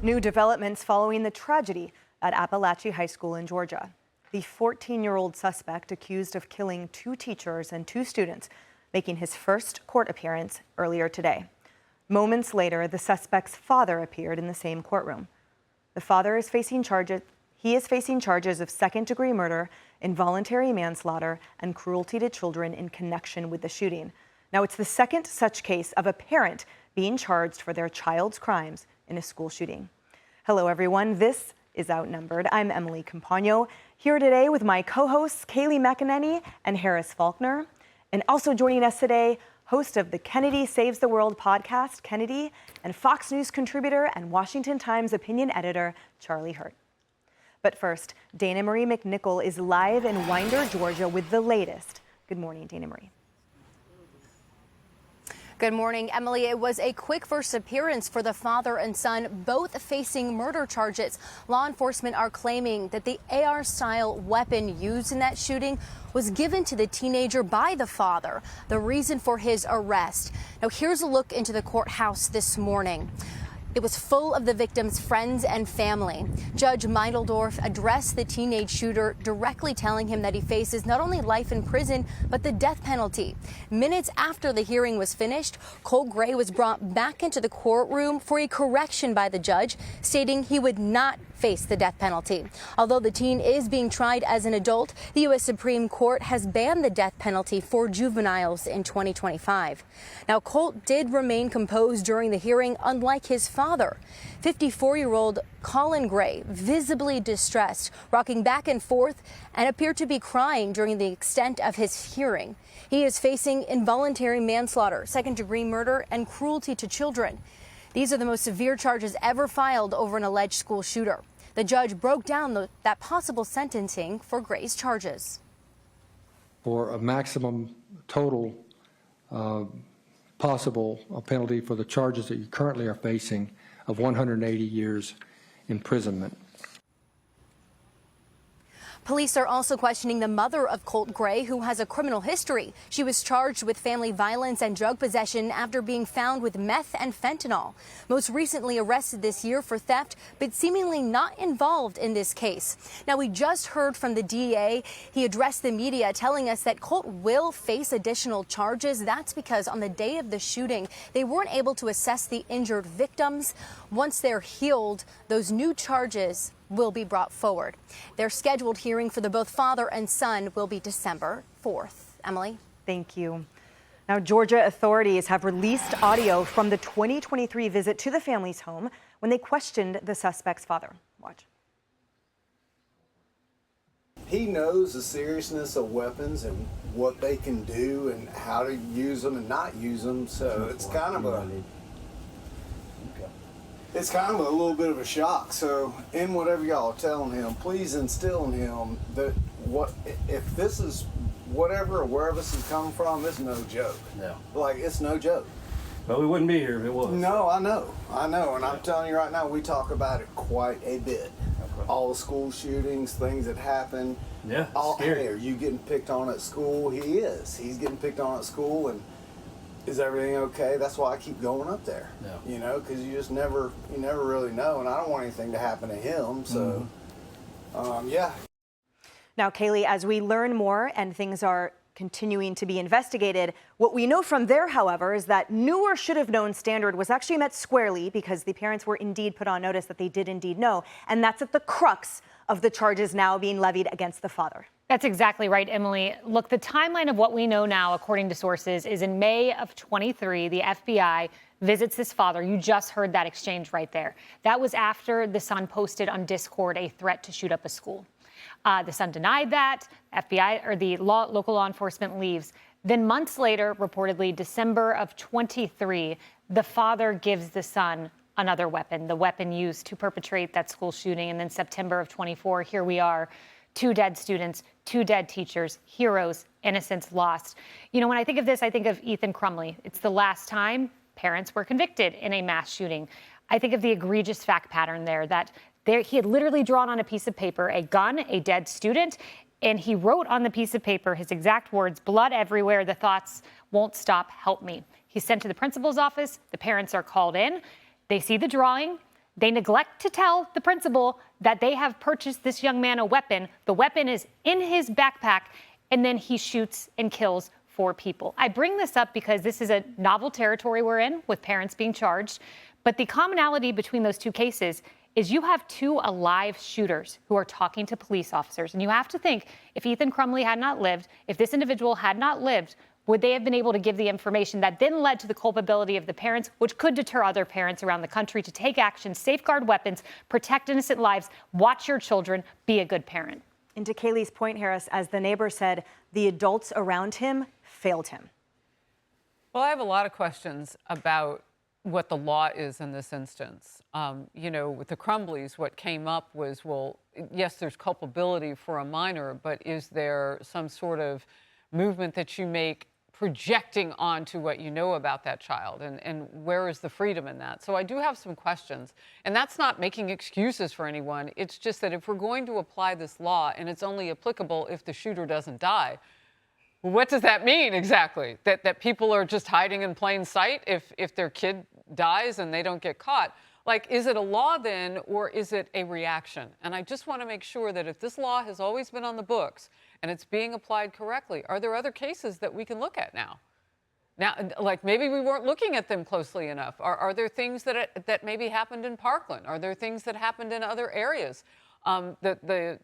New developments following the tragedy at Appalachia High School in Georgia. The 14-year-old suspect accused of killing 2 teachers and 2 students, making his first court appearance earlier today. Moments later, the suspect's father appeared in the same courtroom. The father is facing charges. He is facing charges of second-degree murder, involuntary manslaughter, and cruelty to children in connection with the shooting. Now, it's the second such case of a parent being charged for their child's crimes in a school shooting. Hello, everyone. This is Outnumbered. I'm Emily Campagno, here today with my co-hosts Kaylee McEnany and Harris Faulkner. And also joining us today, host of the Kennedy Saves the World podcast, Kennedy, and Fox News contributor and Washington Times opinion editor, Charlie Hurt. But first, Danamarie McNicholl is live in Winder, Georgia with the latest. Good morning, Danamarie. Good morning, Emily. It was a quick first appearance for the father and son, both facing murder charges. Law enforcement are claiming that the AR-style weapon used in that shooting was given to the teenager by the father, the reason for his arrest. Now, here's a look into the courthouse this morning. It was full of the victim's friends and family. Judge Meidelsdorf addressed the teenage shooter, directly telling him that he faces not only life in prison, but the death penalty. Minutes after the hearing was finished, Colt Gray was brought back into the courtroom for a correction by the judge, stating he would not face the death penalty. Although the teen is being tried as an adult, the U.S. Supreme Court has banned the death penalty for juveniles in 2025. Now, Colt did remain composed during the hearing, unlike his father. 54-year-old Colin Gray, visibly distressed, rocking back and forth, and appeared to be crying during the extent of his hearing. He is facing involuntary manslaughter, second-degree murder, and cruelty to children. These are the most severe charges ever filed over an alleged school shooter. The judge broke down that possible sentencing for Gray's charges. For a maximum total possible penalty for the charges that you currently are facing of 180 years imprisonment. Police are also questioning the mother of Colt Gray, who has a criminal history. She was charged with family violence and drug possession after being found with meth and fentanyl. Most recently arrested this year for theft, but seemingly not involved in this case. Now, we just heard from the DA. He addressed the media, telling us that Colt will face additional charges. That's because on the day of the shooting, they weren't able to assess the injured victims. Once they're healed, those new charges will be brought forward. Their scheduled hearing for the both father and son will be December 4th. Emily? Thank you. Now, Georgia authorities have released audio from the 2023 visit to the family's home when they questioned the suspect's father. Watch. He knows the seriousness of weapons and what they can do and how to use them and not use them, so it's kind of a little bit of a shock. So in whatever y'all are telling him, please instill in him that if this is whatever or wherever this is coming from, it's no joke. Yeah. Like, it's no joke. But we wouldn't be here if it was. No, I know. And I'm telling you right now, we talk about it quite a bit. Okay. All the school shootings, things that happen. Yeah, Hey, scary. are you getting picked on at school? He is. He's getting picked on at school, and is everything okay? That's why I keep going up there. Yeah. You know, because you never really know, and I don't want anything to happen to him. So, yeah. Now, Kaylee, as we learn more and things are continuing to be investigated, what we know from there, however, is that knew or should have known standard was actually met squarely because the parents were indeed put on notice that they did indeed know. And that's at the crux of the charges now being levied against the father. That's exactly right, Emily. Look, the timeline of what we know now, according to sources, is in May of 23, the FBI visits this father. You just heard that exchange right there. That was after the son posted on Discord a threat to shoot up a school. The son denied that. FBI or the local law enforcement leaves. Then months later, reportedly December of 23, the father gives the son another weapon, the weapon used to perpetrate that school shooting. And then September of 24, here we are. 2 dead students, 2 dead teachers, heroes, innocents lost. You know, when I think of this, I think of Ethan Crumley. It's the last time parents were convicted in a mass shooting. I think of the egregious fact pattern there that he had literally drawn on a piece of paper a gun, a dead student, and he wrote on the piece of paper his exact words, blood everywhere, the thoughts won't stop, help me. He's sent to the principal's office. The parents are called in. They see the drawing. They neglect to tell the principal that they have purchased this young man a weapon. The weapon is in his backpack, and then he shoots and kills 4 people. I bring this up because this is a novel territory we're in with parents being charged. But the commonality between those 2 cases is you have 2 alive shooters who are talking to police officers. And you have to think, if Ethan Crumley had not lived, if this individual had not lived, would they have been able to give the information that then led to the culpability of the parents, which could deter other parents around the country to take action, safeguard weapons, protect innocent lives, watch your children, be a good parent? And to Kaylee's point, Harris, as the neighbor said, the adults around him failed him. Well, I have a lot of questions about what the law is in this instance. You know, with the Crumbleys, what came up was, well, yes, there's culpability for a minor, but is there some sort of movement that you make projecting onto what you know about that child, and where is the freedom in that? So I do have some questions, and that's not making excuses for anyone. It's just that if we're going to apply this law and it's only applicable if the shooter doesn't die, what does that mean exactly? That people are just hiding in plain sight if their kid dies and they don't get caught? Like, is it a law then, or is it a reaction? And I just want to make sure that if this law has always been on the books and it's being applied correctly, are there other cases that we can look at now? Now, like maybe we weren't looking at them closely enough. Are there things that maybe happened in Parkland? Are there things that happened in other areas? The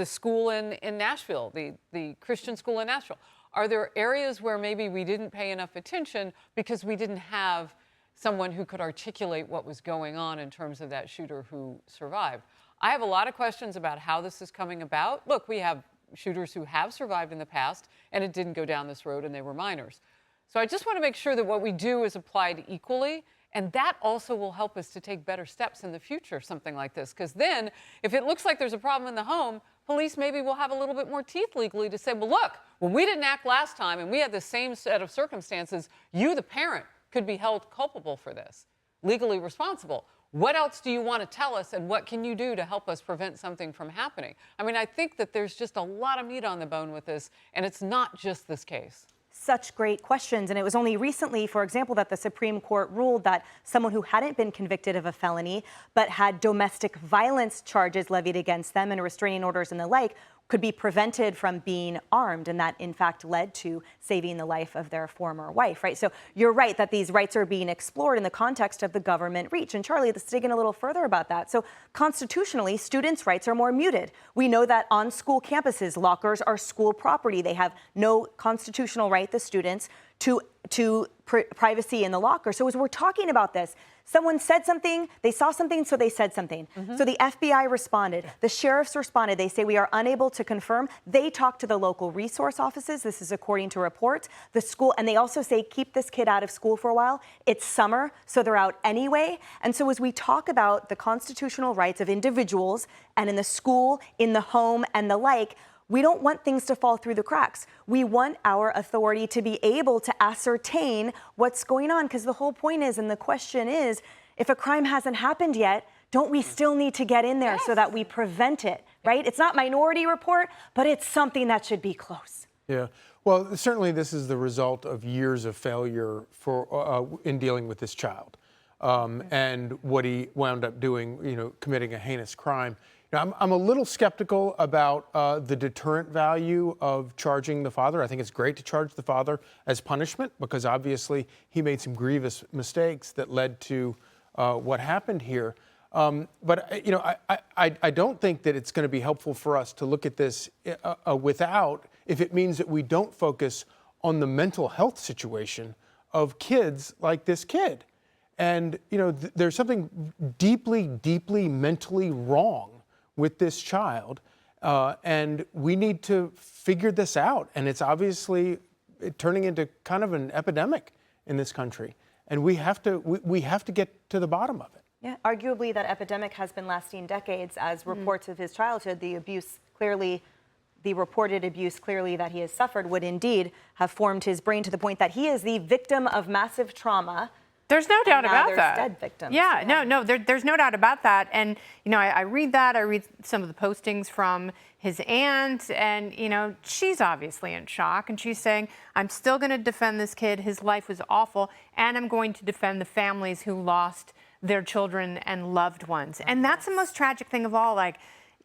school in Nashville, the Christian school in Nashville. Are there areas where maybe we didn't pay enough attention because we didn't have someone who could articulate what was going on in terms of that shooter who survived? I have a lot of questions about how this is coming about. Look, we have shooters who have survived in the past, and it didn't go down this road, and they were minors. So I just want to make sure that what we do is applied equally, and that also will help us to take better steps in the future, something like this. Because then, if it looks like there's a problem in the home, police maybe will have a little bit more teeth legally to say, well, look, when we didn't act last time and we had the same set of circumstances, you, the parent, could be held culpable for this, legally responsible. What else do you want to tell us, and what can you do to help us prevent something from happening? I mean, I think that there's just a lot of meat on the bone with this, and it's not just this case. Such great questions. And it was only recently, for example, that the Supreme Court ruled that someone who hadn't been convicted of a felony but had domestic violence charges levied against them and restraining orders and the like could be prevented from being armed, and that in fact led to saving the life of their former wife, right? So you're right that these rights are being explored in the context of the government reach. And Charlie, let's dig in a little further about that. So constitutionally, students' rights are more muted. We know that on school campuses, lockers are school property. They have no constitutional right, the students, to privacy in the locker. So as we're talking about this, someone said something, they saw something, so they said something. So the FBI responded, the sheriffs responded. They say we are unable to confirm. They talk to the local resource offices. This is according to reports. The school, and they also say keep this kid out of school for a while. It's summer, so they're out anyway. And so as we talk about the constitutional rights of individuals and in the school, in the home, and the like, we don't want things to fall through the cracks. We want our authority to be able to ascertain what's going on, because the whole point is, and the question is, if a crime hasn't happened yet, don't we still need to get in there so that we prevent it, right? It's not Minority Report, but it's something that should be close. Yeah. Well, certainly this is the result of years of failure in dealing with this child. And what he wound up doing, committing a heinous crime. I'm a little skeptical about the deterrent value of charging the father. I think it's great to charge the father as punishment because obviously he made some grievous mistakes that led to what happened here. But I don't think that it's going to be helpful for us to look at this if it means that we don't focus on the mental health situation of kids like this kid. And, there's something deeply, deeply mentally wrong with this child, and we need to figure this out. And it's obviously turning into kind of an epidemic in this country, and we have to get to the bottom of it. Yeah, arguably that epidemic has been lasting decades, as reports of his childhood, the reported abuse clearly that he has suffered would indeed have formed his brain to the point that he is the victim of massive trauma. There's no doubt about there's that. Dead victims. Yeah, no, there's no doubt about that. And, I read that. I read some of the postings from his aunt, and, she's obviously in shock. And she's saying, I'm still going to defend this kid. His life was awful. And I'm going to defend the families who lost their children and loved ones. And that's the most tragic thing of all. Like,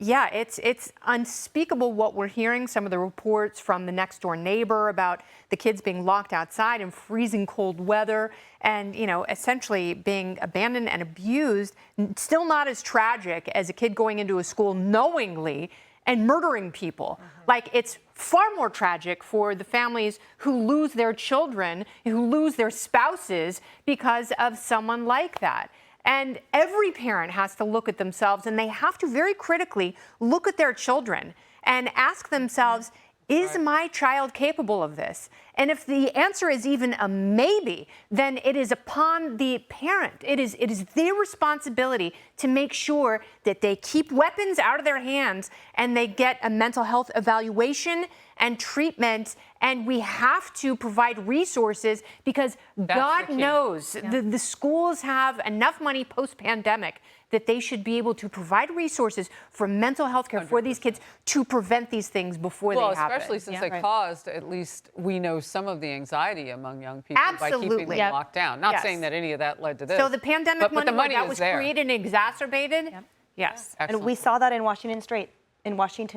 yeah, it's unspeakable what we're hearing. Some of the reports from the next door neighbor about the kids being locked outside in freezing cold weather and, you know, essentially being abandoned and abused. Still not as tragic as a kid going into a school knowingly and murdering people. Like, it's far more tragic for the families who lose their children, who lose their spouses because of someone like that. And every parent has to look at themselves, and they have to very critically look at their children and ask themselves, is my child capable of this? And if the answer is even a maybe, then it is upon the parent. It is their responsibility to make sure that they keep weapons out of their hands and they get a mental health evaluation and treatment. And we have to provide resources because God knows the schools have enough money post-pandemic that they should be able to provide resources for mental health care for these kids to prevent these things before they happen. Well, especially since they caused, at least we know, some of the anxiety among young people by keeping them locked down. Not saying that any of that led to this. So the pandemic but the money that was created and exacerbated. Yes. And we saw that in Washington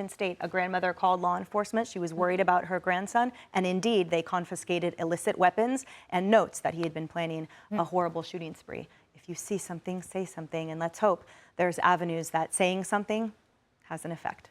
State, a grandmother called law enforcement. She was worried about her grandson, and indeed, they confiscated illicit weapons and notes that he had been planning a horrible shooting spree. If you see something, say something, and let's hope there's avenues that saying something has an effect.